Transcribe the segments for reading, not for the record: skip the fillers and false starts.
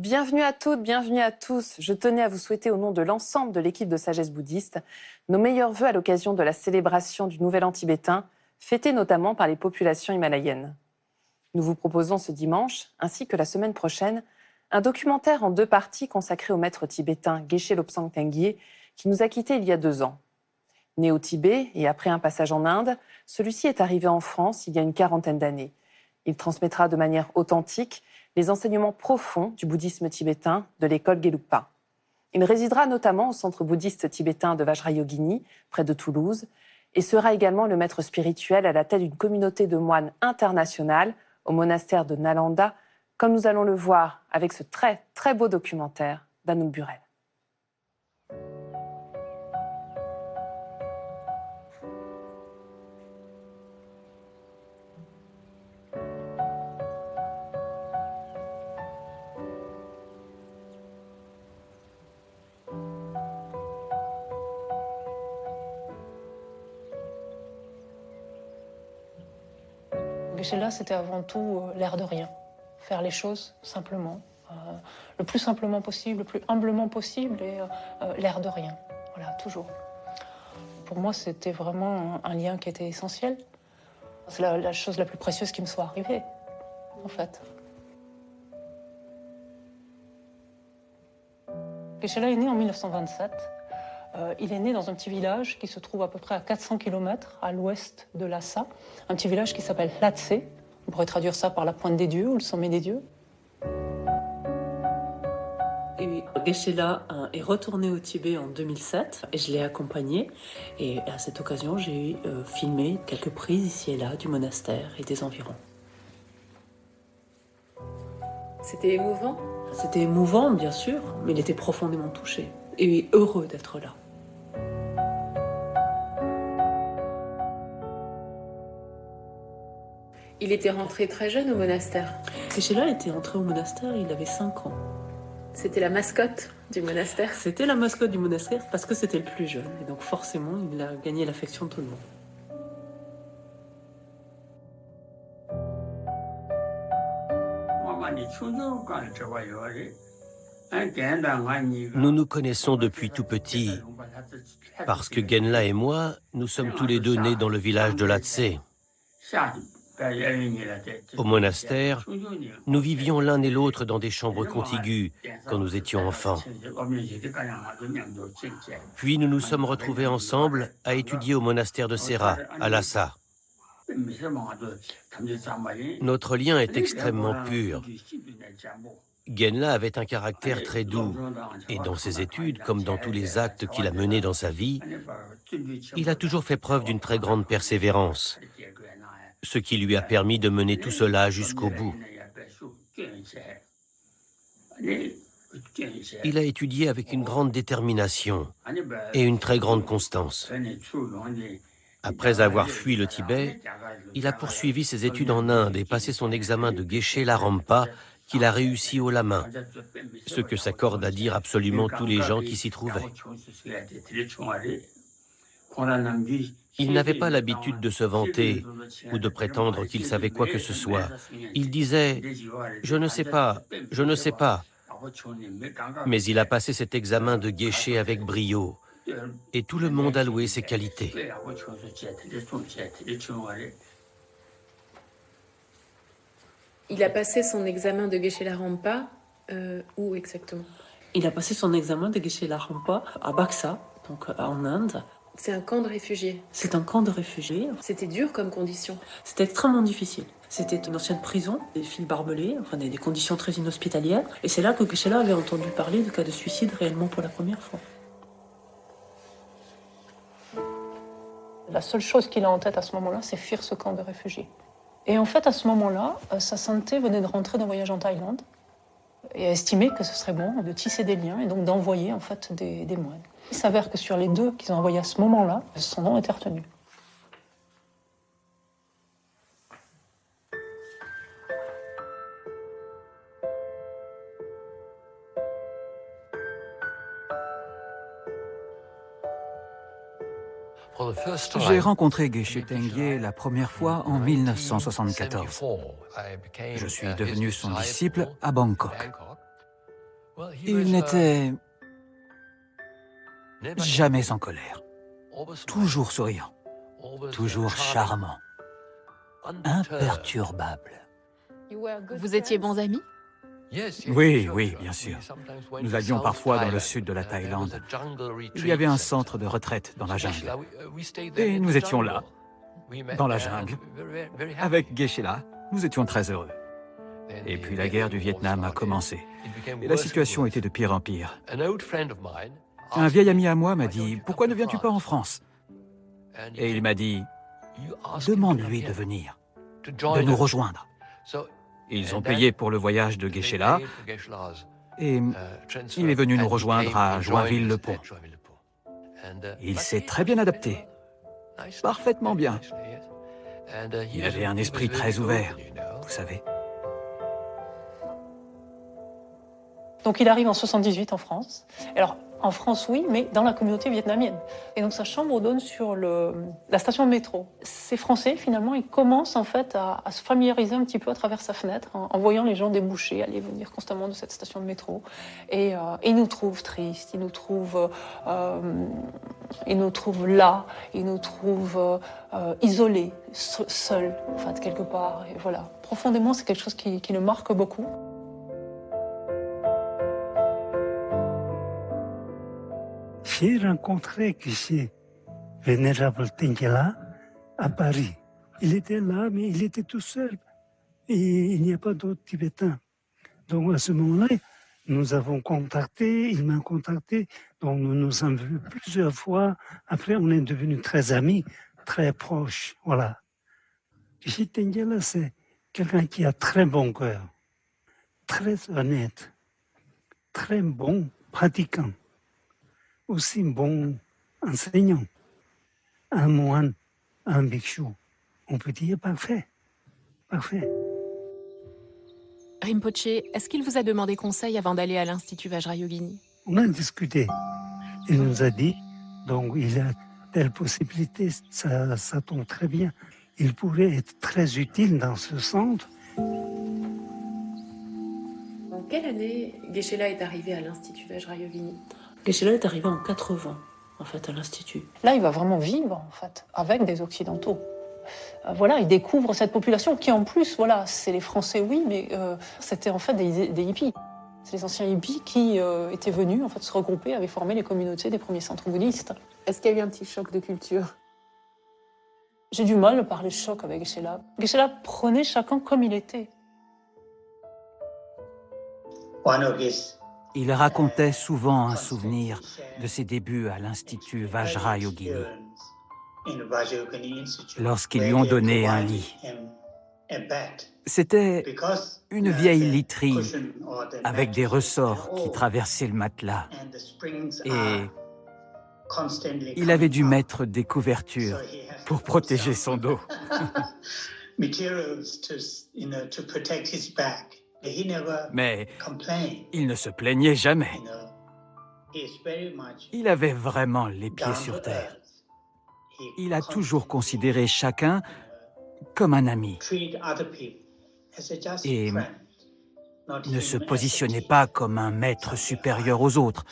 Bienvenue à toutes, bienvenue à tous. Je tenais à vous souhaiter au nom de l'ensemble de l'équipe de Sagesse Bouddhiste nos meilleurs vœux à l'occasion de la célébration du Nouvel An tibétain, fêté notamment par les populations himalayennes. Nous vous proposons ce dimanche, ainsi que la semaine prochaine, un documentaire en 2 parties consacré au maître tibétain Geshe Lobsang Tengyé, qui nous a quittés il y a 2 ans. Né au Tibet et après un passage en Inde, celui-ci est arrivé en France il y a une 40aine d'années. Il transmettra de manière authentique les enseignements profonds du bouddhisme tibétain de l'école Gelugpa. Il résidera notamment au centre bouddhiste tibétain de Vajrayogini, près de Toulouse, et sera également le maître spirituel à la tête d'une communauté de moines internationale au monastère de Nalanda, comme nous allons le voir avec ce très, très beau documentaire d'Anouk Burel. Geshe-la, c'était avant tout l'air de rien. Faire les choses simplement, le plus simplement possible, le plus humblement possible et l'air de rien. Voilà, toujours. Pour moi, c'était vraiment un lien qui était essentiel. C'est la chose la plus précieuse qui me soit arrivée, en fait. Geshe-la est né en 1927. Il est né dans un petit village qui se trouve à peu près à 400 km à l'ouest de Lhasa, un petit village qui s'appelle Hlatse. On pourrait traduire ça par la pointe des dieux ou le sommet des dieux. Et Geshe-la est retourné au Tibet en 2007 et je l'ai accompagné. Et à cette occasion, j'ai filmé quelques prises ici et là du monastère et des environs. C'était émouvant ? C'était émouvant, bien sûr, mais il était profondément touché et heureux d'être là. Il était rentré très jeune au monastère. Geshe-la était entré au monastère, il avait 5 ans. C'était la mascotte du monastère. C'était la mascotte du monastère parce que c'était le plus jeune. Et donc forcément, il a gagné l'affection de tout le monde. Nous nous connaissons depuis tout petit, parce que Genla et moi, nous sommes tous les deux nés dans le village de Lhasa. Au monastère, nous vivions l'un et l'autre dans des chambres contiguës quand nous étions enfants. Puis nous nous sommes retrouvés ensemble à étudier au monastère de Sera, à Lhasa. Notre lien est extrêmement pur. Genla avait un caractère très doux, et dans ses études, comme dans tous les actes qu'il a menés dans sa vie, il a toujours fait preuve d'une très grande persévérance, ce qui lui a permis de mener tout cela jusqu'au bout. Il a étudié avec une grande détermination et une très grande constance. Après avoir fui le Tibet, il a poursuivi ses études en Inde et passé son examen de Geshe Larampa qu'il a réussi haut la main, ce que s'accorde à dire absolument tous les gens qui s'y trouvaient. Il n'avait pas l'habitude de se vanter ou de prétendre qu'il savait quoi que ce soit. Il disait « Je ne sais pas, je ne sais pas ». Mais il a passé cet examen de Geshe avec brio, et tout le monde a loué ses qualités. Il a passé son examen de Geshe Larampa, où exactement? Il a passé son examen de Geshe Larampa à Buxa, donc en Inde. C'est un camp de réfugiés. C'est un camp de réfugiés. C'était dur comme condition. C'était extrêmement difficile. C'était une ancienne prison, des fils barbelés, enfin des conditions très inhospitalières. Et c'est là que Geshe-la avait entendu parler de cas de suicide réellement pour la première fois. La seule chose qu'il a en tête à ce moment-là, c'est fuir ce camp de réfugiés. Et en fait, à ce moment-là, sa santé venait de rentrer d'un voyage en Thaïlande et a estimé que ce serait bon de tisser des liens et donc d'envoyer en fait des moines. Il s'avère que sur les 2 qu'ils ont envoyés à ce moment-là, son nom était retenu. J'ai rencontré Geshe Tengyé la première fois en 1974. Je suis devenu son disciple à Bangkok. Il n'était jamais en colère, toujours souriant, toujours charmant, imperturbable. Vous étiez bons amis? Oui, oui, bien sûr. Nous allions parfois dans le sud de la Thaïlande. Il y avait un centre de retraite dans la jungle. Et nous étions là, dans la jungle. Avec Geshe-la, nous étions très heureux. Et puis la guerre du Vietnam a commencé. Et la situation était de pire en pire. Un vieil ami à moi m'a dit « Pourquoi ne viens-tu pas en France ?» Et il m'a dit « Demande-lui de venir, de nous rejoindre. » Ils ont payé pour le voyage de Geshe-la et il est venu nous rejoindre à Joinville-le-Pont. Il s'est très bien adapté, parfaitement bien. Il avait un esprit très ouvert, vous savez. Donc il arrive en 78 en France. Alors en France, oui, mais dans la communauté vietnamienne. Et donc sa chambre donne sur la station de métro. Ces Français, finalement, ils commencent en fait à se familiariser un petit peu à travers sa fenêtre, en voyant les gens déboucher, aller venir constamment de cette station de métro. Et ils nous trouvent tristes, ils nous trouvent là, ils nous trouvent isolés, seuls, en fait, quelque part. Et voilà, profondément, c'est quelque chose qui le marque beaucoup. J'ai rencontré Geshe Vénérable Tengyela à Paris. Il était là, mais il était tout seul. Et il n'y a pas d'autres Tibétains. Donc à ce moment-là, nous avons contacté, il m'a contacté. Donc nous nous sommes vus plusieurs fois. Après, on est devenus très amis, très proches. Voilà. Geshe Tengyela, c'est quelqu'un qui a très bon cœur, très honnête, très bon pratiquant. Aussi bon enseignant, un moine, un bhikshu. On peut dire parfait, parfait. Rinpoche, est-ce qu'il vous a demandé conseil avant d'aller à l'Institut Vajrayogini? On a discuté. Il nous a dit, donc il a telle possibilité, ça tombe très bien. Il pourrait être très utile dans ce centre. En quelle année Geshe-la est arrivé à l'Institut Vajrayogini? Geshe-la est arrivé en 80, en fait, à l'Institut. Là, il va vraiment vivre, en fait, avec des Occidentaux. Voilà, il découvre cette population qui, en plus, voilà, c'est les Français, oui, mais c'était en fait des hippies. C'est les anciens hippies qui étaient venus, en fait, se regrouper, avaient formé les communautés des premiers centres bouddhistes. Est-ce qu'il y a eu un petit choc de culture? J'ai du mal à parler choc avec Geshe-la. Geshe-la prenait chacun comme il était. Il racontait souvent un souvenir de ses débuts à l'Institut Vajrayogini, lorsqu'ils lui ont donné un lit. C'était une vieille literie avec des ressorts qui traversaient le matelas. Et il avait dû mettre des couvertures pour protéger son dos. Mais il ne se plaignait jamais. Il avait vraiment les pieds sur terre. Il a toujours considéré chacun comme un ami et ne se positionnait pas comme un maître supérieur aux autres.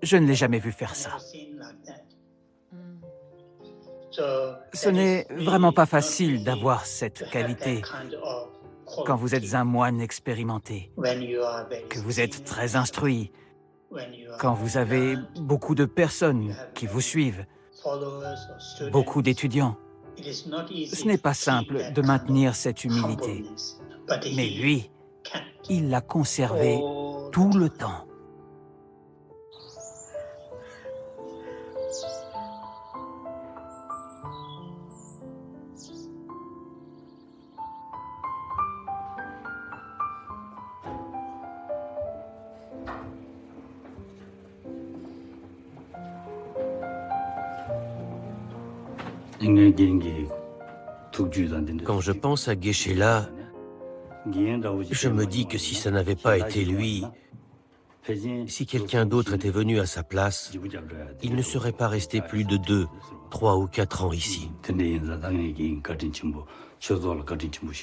Je ne l'ai jamais vu faire ça. Ce n'est vraiment pas facile d'avoir cette qualité quand vous êtes un moine expérimenté, que vous êtes très instruit, quand vous avez beaucoup de personnes qui vous suivent, beaucoup d'étudiants. Ce n'est pas simple de maintenir cette humilité, mais lui, il l'a conservée tout le temps. Quand je pense à Geshe-la, je me dis que si ça n'avait pas été lui, si quelqu'un d'autre était venu à sa place, il ne serait pas resté plus de 2, 3 ou 4 ans ici.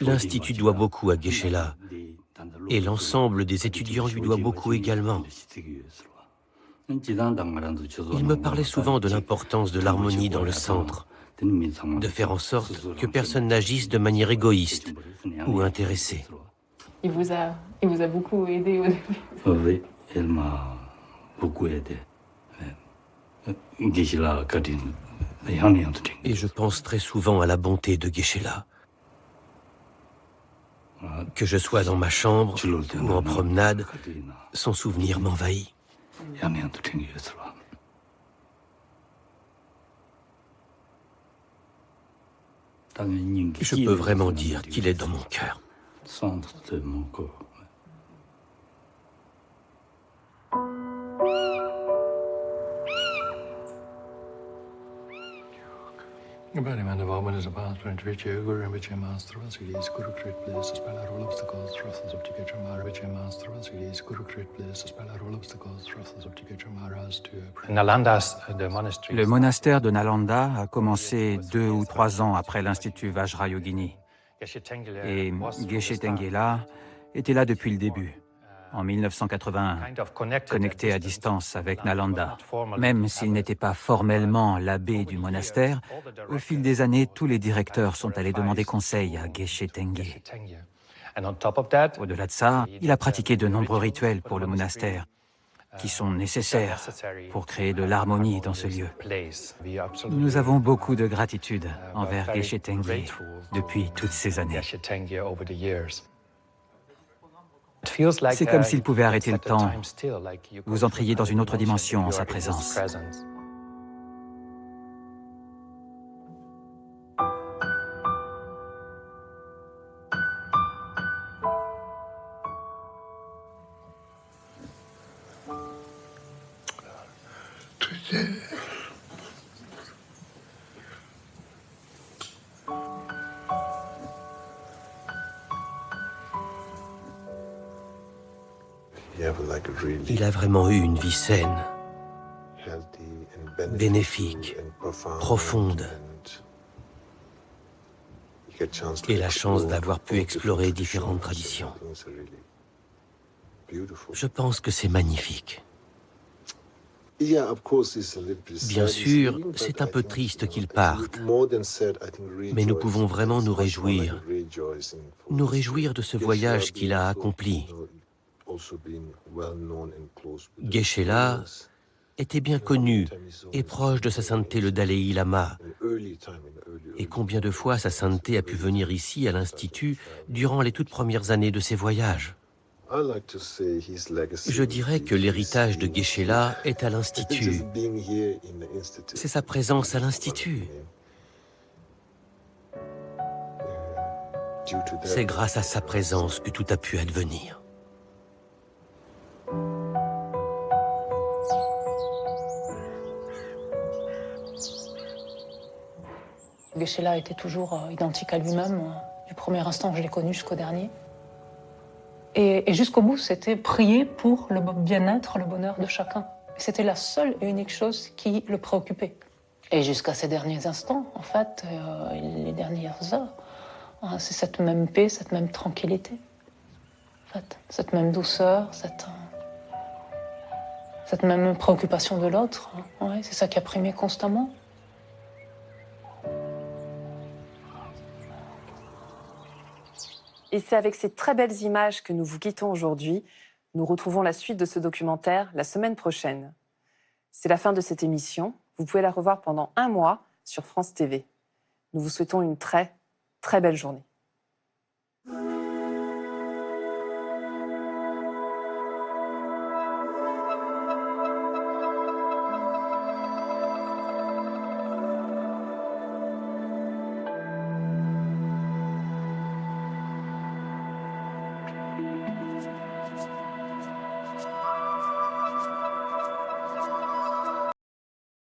L'Institut doit beaucoup à Geshe-la, et l'ensemble des étudiants lui doit beaucoup également. Il me parlait souvent de l'importance de l'harmonie dans le centre, de faire en sorte que personne n'agisse de manière égoïste ou intéressée. Il vous a beaucoup aidé au début. Oui, elle m'a beaucoup aidé. Et je pense très souvent à la bonté de Geshe-la. Que je sois dans ma chambre ou en promenade, son souvenir m'envahit. Je peux vraiment dire qu'il est dans mon cœur. Le monastère de Nalanda a commencé 2 ou 3 ans après l'Institut Vajrayogini. Et Geshe Tengela était là depuis le début, en 1981, connecté à distance avec Nalanda. Même s'il n'était pas formellement l'abbé du monastère, au fil des années, tous les directeurs sont allés demander conseil à Geshe Tengé. Au-delà de ça, il a pratiqué de nombreux rituels pour le monastère, qui sont nécessaires pour créer de l'harmonie dans ce lieu. Nous avons beaucoup de gratitude envers Geshe Tengé depuis toutes ces années. C'est comme s'il pouvait arrêter le temps. Vous entriez dans une autre dimension en sa présence. Il a vraiment eu une vie saine, bénéfique, profonde, et la chance d'avoir pu explorer différentes traditions. Je pense que c'est magnifique. Bien sûr, c'est un peu triste qu'il parte, mais nous pouvons vraiment nous réjouir de ce voyage qu'il a accompli. Geshe-la était bien connu et proche de sa sainteté le Dalai Lama. Et combien de fois sa sainteté a pu venir ici à l'Institut durant les toutes premières années de ses voyages. Je dirais que l'héritage de Geshe-la est à l'Institut. C'est sa présence à l'Institut. C'est grâce à sa présence que tout a pu advenir. Geshe-la était toujours identique à lui-même, du premier instant que je l'ai connu jusqu'au dernier. Et jusqu'au bout, c'était prier pour le bien-être, le bonheur de chacun. C'était la seule et unique chose qui le préoccupait. Et jusqu'à ces derniers instants, en fait, les dernières heures, c'est cette même paix, cette même tranquillité. En fait, cette même douceur, cette même préoccupation de l'autre. Ouais, c'est ça qui a primé constamment. Et c'est avec ces très belles images que nous vous quittons aujourd'hui. Nous retrouvons la suite de ce documentaire la semaine prochaine. C'est la fin de cette émission. Vous pouvez la revoir pendant 1 mois sur France TV. Nous vous souhaitons une très, très belle journée.